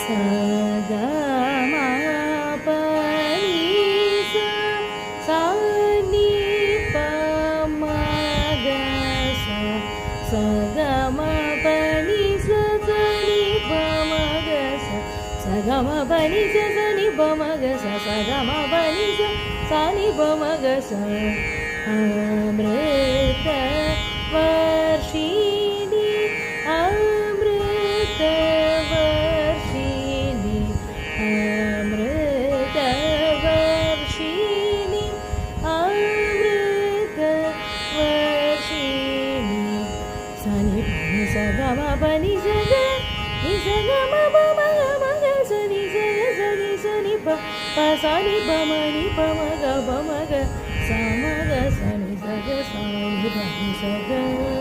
ग म प नि सा नि प म ग स ग म प नि स नि प म ग स ग म प नि स नि प म ग स ग म प नि स नि प म ग स अमृत वर्षिणि अमृत वर्षिणि अमृत वर्षिणि अमृत वर्षिणि सनि पनि स ग म पनि स ग म प म ग स नि प स नि प म नि प म ग स म ग स नि स ग स नि प नि स ग